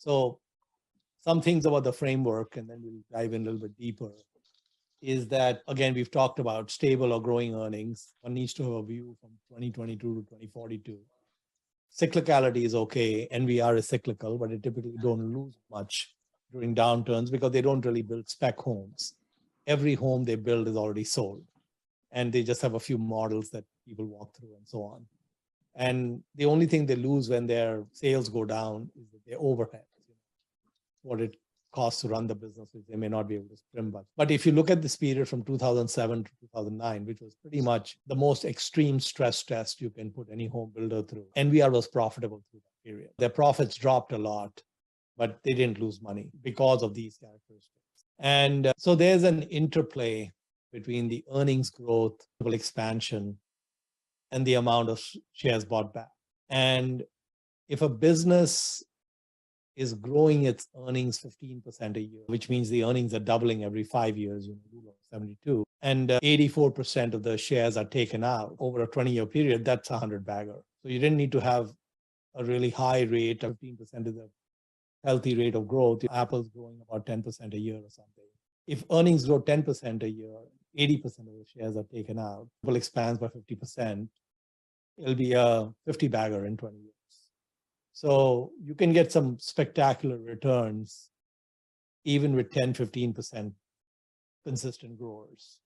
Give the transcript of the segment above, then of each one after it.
So some things about the framework, and then we'll dive in a little bit deeper, is that, again, we've talked about stable or growing earnings. One needs to have a view from 2022 to 2042. Cyclicality is okay. NVR is cyclical, but they typically don't lose much during downturns because they don't really build spec homes. Every home they build is already sold, and they just have a few models that people walk through and so on. And the only thing they lose when their sales go down is their overhead, what it costs to run the business, which they may not be able to trim much. But if you look at this period from 2007 to 2009, which was pretty much the most extreme stress test you can put any home builder through, NVR was profitable through that period. Their profits dropped a lot, but they didn't lose money because of these characteristics. And so there's an interplay between the earnings growth, expansion, and the amount of shares bought back. And if a business is growing its earnings 15% a year, which means the earnings are doubling every 5 years, rule of 72, and 84% of the shares are taken out over a 20-year period, that's 100 bagger. So you didn't need to have a really high rate. 15% is a healthy rate of growth. Apple's growing about 10% a year or something. If earnings grow 10% a year, 80% of the shares are taken out, Apple expands by 50%, it'll be a 50 bagger in 20 years. So you can get some spectacular returns even with 10, 15% consistent growers.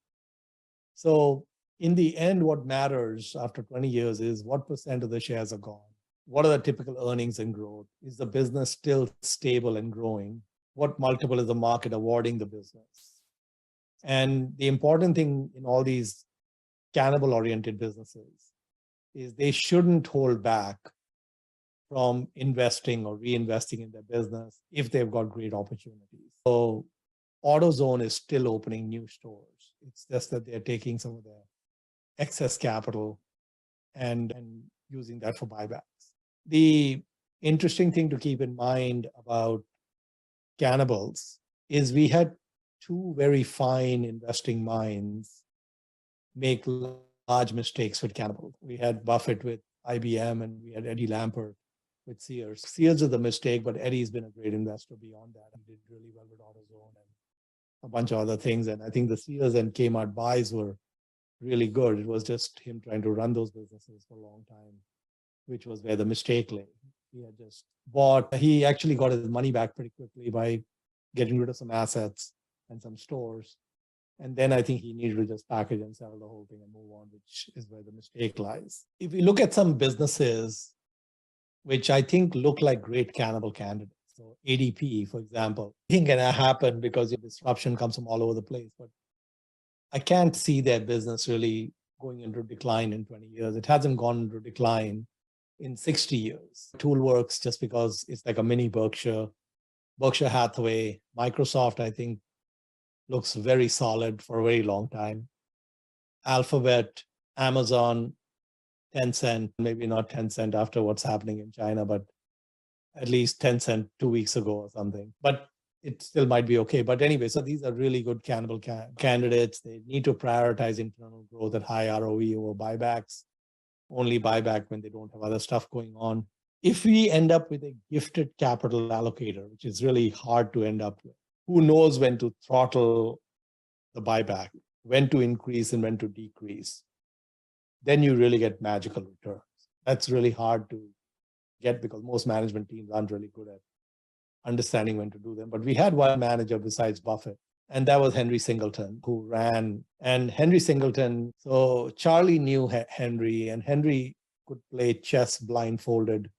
So in the end, what matters after 20 years is what percent of the shares are gone. What are the typical earnings and growth? Is the business still stable and growing? What multiple is the market awarding the business? And the important thing in all these cannibal-oriented businesses is they shouldn't hold back from investing or reinvesting in their business if they've got great opportunities. So AutoZone is still opening new stores. It's just that they're taking some of their excess capital and using that for buybacks. The interesting thing to keep in mind about cannibals is we had two very fine investing minds make large mistakes with cannibal. We had Buffett with IBM and we had Eddie Lampert with Sears. Sears is the mistake, but Eddie's been a great investor beyond that. He did really well with AutoZone and a bunch of other things. And I think the Sears and Kmart buys were really good. It was just him trying to run those businesses for a long time, which was where the mistake lay. He had just bought, he actually got his money back pretty quickly by getting rid of some assets and some stores. And then I think he needed to just package and sell the whole thing and move on, which is where the mistake lies. If we look at some businesses, which I think look like great cannibal candidates. So ADP, for example, I think can happen because disruption comes from all over the place. But I can't see their business really going into decline in 20 years. It hasn't gone into decline in 60 years. Toolworks, just because it's like a mini Berkshire Hathaway. Microsoft, I think, looks very solid for a very long time. Alphabet, Amazon, Tencent, maybe not Tencent after what's happening in China, but at least Tencent 2 weeks ago or something. But it still might be okay. But anyway, so these are really good cannibal candidates. They need to prioritize internal growth at high ROE over buybacks. Only buyback when they don't have other stuff going on. If we end up with a gifted capital allocator, which is really hard to end up with, who knows when to throttle the buyback, when to increase and when to decrease, then you really get magical returns. That's really hard to get because most management teams aren't really good at understanding when to do them. But we had one manager besides Buffett, and that was Henry Singleton, who ran. And Henry Singleton, so Charlie knew Henry, and Henry could play chess blindfolded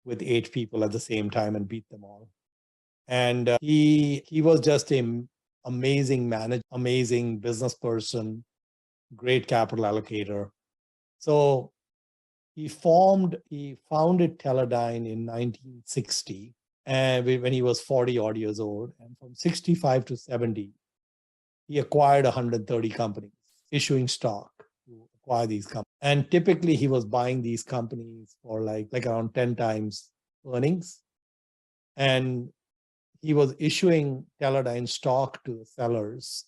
with 8 people at the same time and beat them all. And he was just an amazing manager, amazing business person, great capital allocator. So he founded Teledyne in 1960, and when he was 40 odd years old. And from 65 to 70, he acquired 130 companies, issuing stock to acquire these companies. And typically he was buying these companies for like around 10 times earnings. And he was issuing Teledyne stock to the sellers.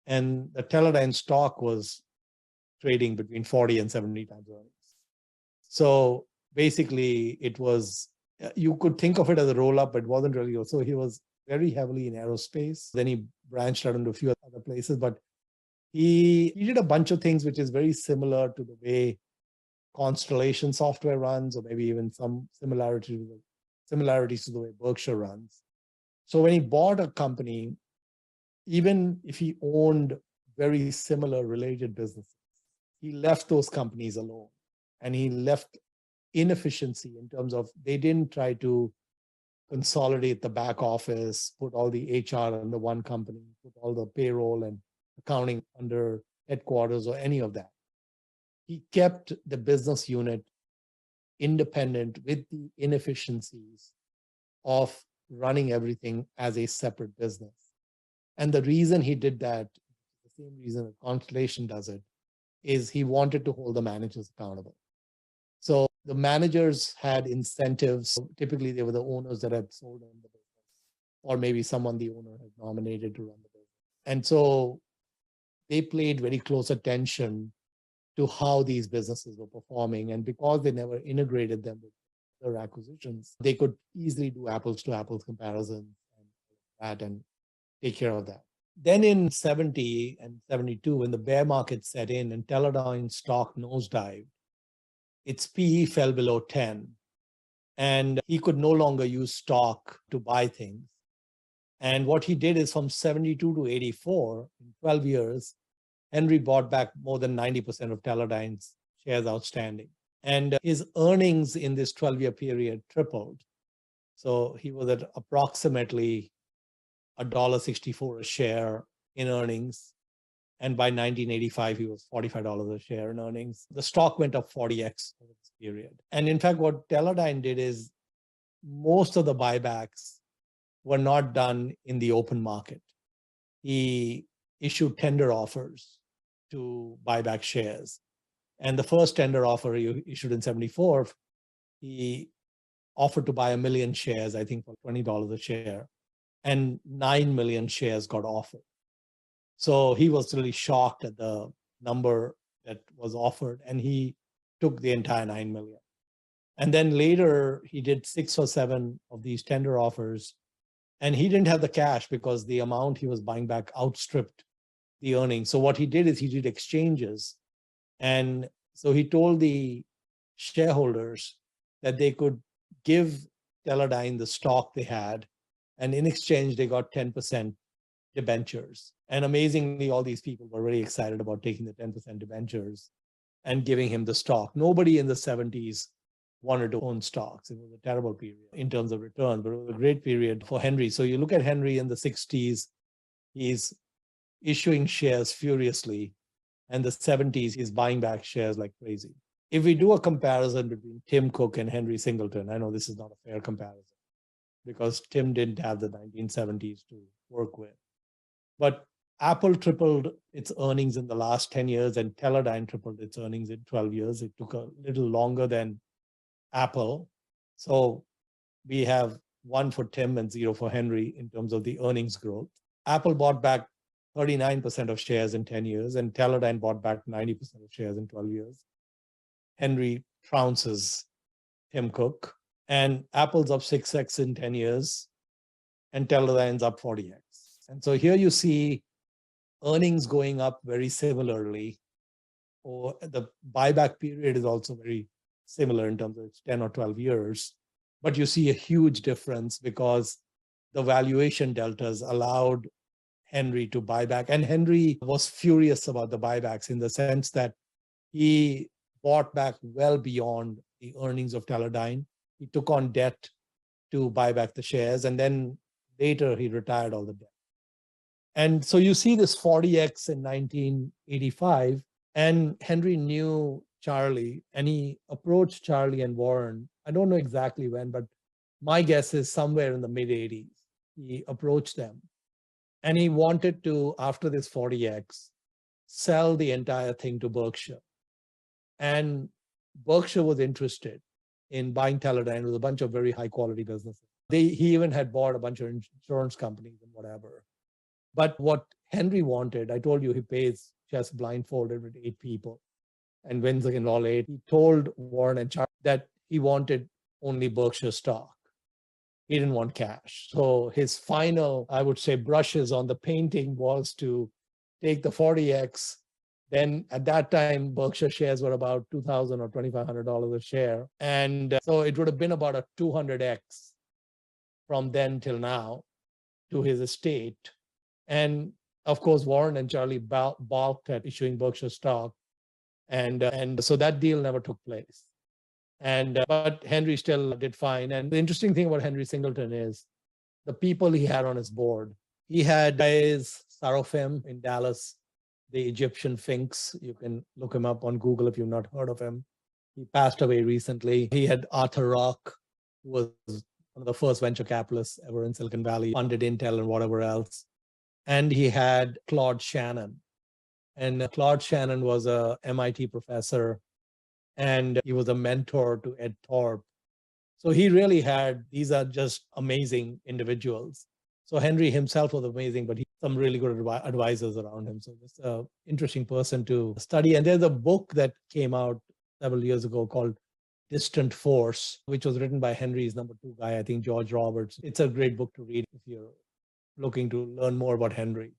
And the Teledyne stock was trading between 40 and 70 times earnings. So basically it was You could think of it as a roll-up, but it wasn't really. So he was very heavily in aerospace. Then he branched out into a few other places, but he did a bunch of things which is very similar to the way Constellation Software runs, or maybe even some similarities to the way Berkshire runs. So when he bought a company, even if he owned very similar related businesses, he left those companies alone, and he left inefficiency in terms of they didn't try to consolidate the back office, put all the HR under one company, put all the payroll and accounting under headquarters or any of that. He kept the business unit independent with the inefficiencies of running everything as a separate business. And the reason he did that, the same reason that Constellation does it, is he wanted to hold the managers accountable. So the managers had incentives. Typically, they were the owners that had sold on the business, or maybe someone the owner had nominated to run the business. And so they paid very close attention to how these businesses were performing. And because they never integrated them with their acquisitions, they could easily do apples to apples comparisons and take care of that. Then in 70 and 72, when the bear market set in and Teledyne stock nosedived, its PE fell below 10, and he could no longer use stock to buy things. And what he did is from 72 to 84, in 12 years, Henry bought back more than 90% of Teledyne's shares outstanding. And his earnings in this 12-year period tripled. So he was at approximately $1.64 a share in earnings. And by 1985, he was $45 a share in earnings. The stock went up 40x over this period. And in fact, what Teledyne did is most of the buybacks were not done in the open market. He issued tender offers to buy back shares. And the first tender offer he issued in 74, he offered to buy 1 million shares, I think for $20 a share. And 9 million shares got offered. So he was really shocked at the number that was offered, and he took the entire 9 million. And then later, he did 6 or 7 of these tender offers, and he didn't have the cash because the amount he was buying back outstripped the earnings. So what he did is he did exchanges. And so he told the shareholders that they could give Teledyne the stock they had, and in exchange, they got 10% debentures. And amazingly, all these people were very excited about taking the 10% debentures and giving him the stock. Nobody in the 70s wanted to own stocks. It was a terrible period in terms of returns, but it was a great period for Henry. So you look at Henry in the 60s, he's issuing shares furiously. And the 70s, he's buying back shares like crazy. If we do a comparison between Tim Cook and Henry Singleton, I know this is not a fair comparison because Tim didn't have the 1970s to work with. But Apple tripled its earnings in the last 10 years, and Teledyne tripled its earnings in 12 years. It took a little longer than Apple. So we have 1 for Tim and 0 for Henry in terms of the earnings growth. Apple bought back 39% of shares in 10 years, and Teledyne bought back 90% of shares in 12 years. Henry trounces Tim Cook, and Apple's up 6x in 10 years, and Teledyne's up 40x. And so here you see earnings going up very similarly, or the buyback period is also very similar in terms of it's 10 or 12 years, but you see a huge difference because the valuation deltas allowed Henry to buy back. And Henry was furious about the buybacks in the sense that he bought back well beyond the earnings of Teledyne. He took on debt to buy back the shares, and then later he retired all the debt. And so you see this 40x in 1985, and Henry knew Charlie, and he approached Charlie and Warren. I don't know exactly when, but my guess is somewhere in the mid 80s. He approached them, and he wanted to, after this 40x, sell the entire thing to Berkshire. And Berkshire was interested in buying Teledyne with a bunch of very high quality businesses. He even had bought a bunch of insurance companies and whatever. But what Henry wanted, I told you he pays chess blindfolded with 8 people and wins against all 8. He told Warren and Charlie that he wanted only Berkshire stock. He didn't want cash. So his final, I would say, brushes on the painting was to take the 40x. Then at that time, Berkshire shares were about $2,000 or $2,500 a share. And so it would have been about a 200x from then till now to his estate. And of course, Warren and Charlie balked at issuing Berkshire stock. And so that deal never took place. But Henry still did fine. And the interesting thing about Henry Singleton is the people he had on his board. He had guys, Sarofim in Dallas, the Egyptian Sphinx. You can look him up on Google if you've not heard of him. He passed away recently. He had Arthur Rock, who was one of the first venture capitalists ever in Silicon Valley, funded Intel and whatever else. And he had Claude Shannon. And Claude Shannon was a MIT professor, and he was a mentor to Ed Thorpe. So he really had, these are just amazing individuals. So Henry himself was amazing, but he had some really good advisors around him. So it's an interesting person to study. And there's a book that came out several years ago called Distant Force, which was written by Henry's number 2 guy, I think George Roberts. It's a great book to read if you're looking to learn more about Henry.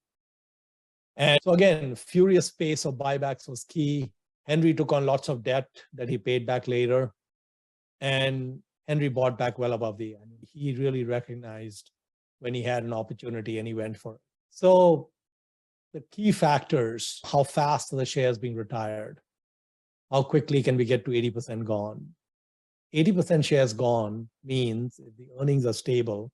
And so again, furious pace of buybacks was key. Henry took on lots of debt that he paid back later. And Henry bought back well above the end. He really recognized when he had an opportunity and he went for it. So the key factors, how fast are the shares being retired? How quickly can we get to 80% gone? 80% shares gone means if the earnings are stable,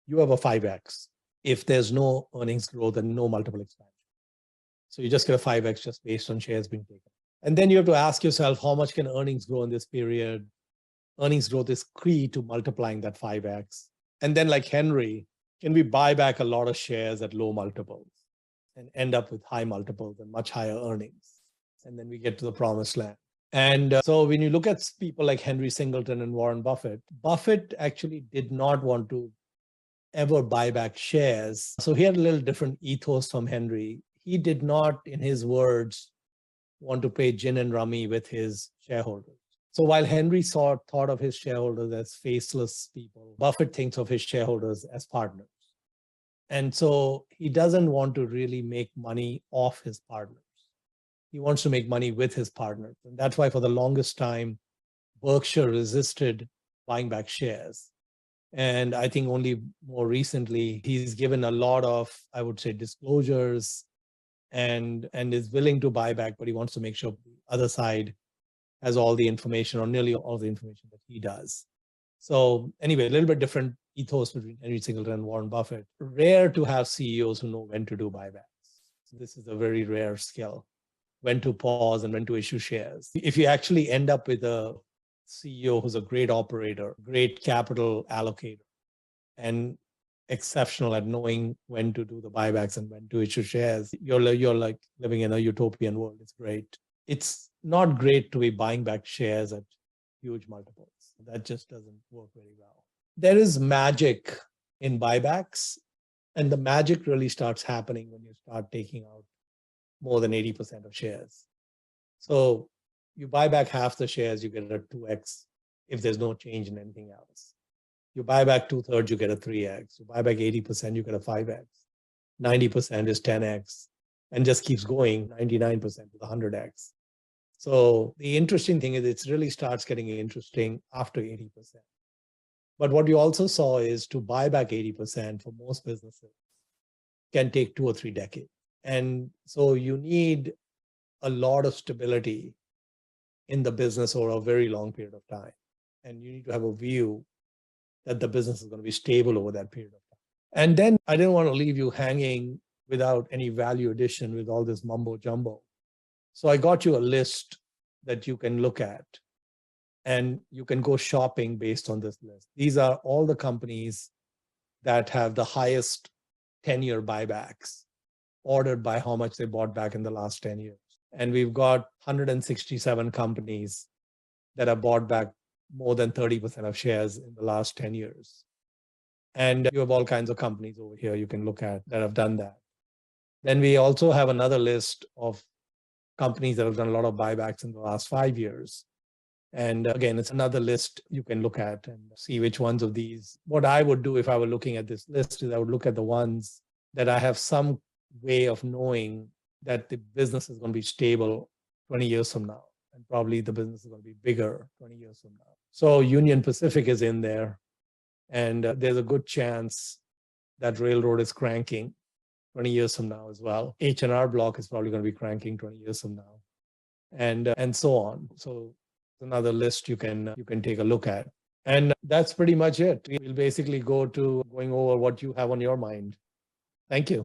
you have a 5x. If there's no earnings growth and no multiple expansion. So you just get a 5x just based on shares being taken. And then you have to ask yourself, how much can earnings grow in this period? Earnings growth is key to multiplying that 5x. And then like Henry, can we buy back a lot of shares at low multiples and end up with high multiples and much higher earnings? And then we get to the promised land. And so when you look at people like Henry Singleton and Warren Buffett, Buffett actually did not want to ever buy back shares. So he had a little different ethos from Henry. He did not, in his words, want to play gin and rummy with his shareholders. So while Henry thought of his shareholders as faceless people, Buffett thinks of his shareholders as partners. And so he doesn't want to really make money off his partners. He wants to make money with his partners. And that's why for the longest time, Berkshire resisted buying back shares. And I think only more recently, he's given a lot of, I would say, disclosures and is willing to buy back, but he wants to make sure the other side has all the information or nearly all the information that he does. So anyway, a little bit different ethos between Henry Singleton and Warren Buffett. Rare to have CEOs who know when to do buybacks. So this is a very rare skill, when to pause and when to issue shares. If you actually end up with a CEO who's a great operator, great capital allocator, and exceptional at knowing when to do the buybacks and when to issue shares, you're like living in a utopian world. It's great. It's not great to be buying back shares at huge multiples. That just doesn't work very well. There is magic in buybacks, and the magic really starts happening when you start taking out more than 80% of shares. So you buy back half the shares, you get a 2x if there's no change in anything else. You buy back 2/3, you get a 3x. You buy back 80%, you get a 5x. 90% is 10x, and just keeps going, 99% with 100x. So the interesting thing is it really starts getting interesting after 80%. But what you also saw is to buy back 80% for most businesses can take 2 or 3 decades. And so you need a lot of stability in the business over a very long period of time. And you need to have a view that the business is going to be stable over that period of time. And then I didn't want to leave you hanging without any value addition with all this mumbo jumbo. So I got you a list that you can look at, and you can go shopping based on this list. These are all the companies that have the highest 10-year buybacks, ordered by how much they bought back in the last 10 years. And we've got 167 companies that have bought back more than 30% of shares in the last 10 years. And you have all kinds of companies over here you can look at that have done that. Then we also have another list of companies that have done a lot of buybacks in the last 5 years. And again, it's another list you can look at and see which ones of these. What I would do if I were looking at this list is I would look at the ones that I have some way of knowing that the business is going to be stable 20 years from now. And probably the business is going to be bigger 20 years from now. So Union Pacific is in there. And there's a good chance that railroad is cranking 20 years from now as well. H&R Block is probably going to be cranking 20 years from now. And so on. So another list you can take a look at. And that's pretty much it. We'll basically going over what you have on your mind. Thank you.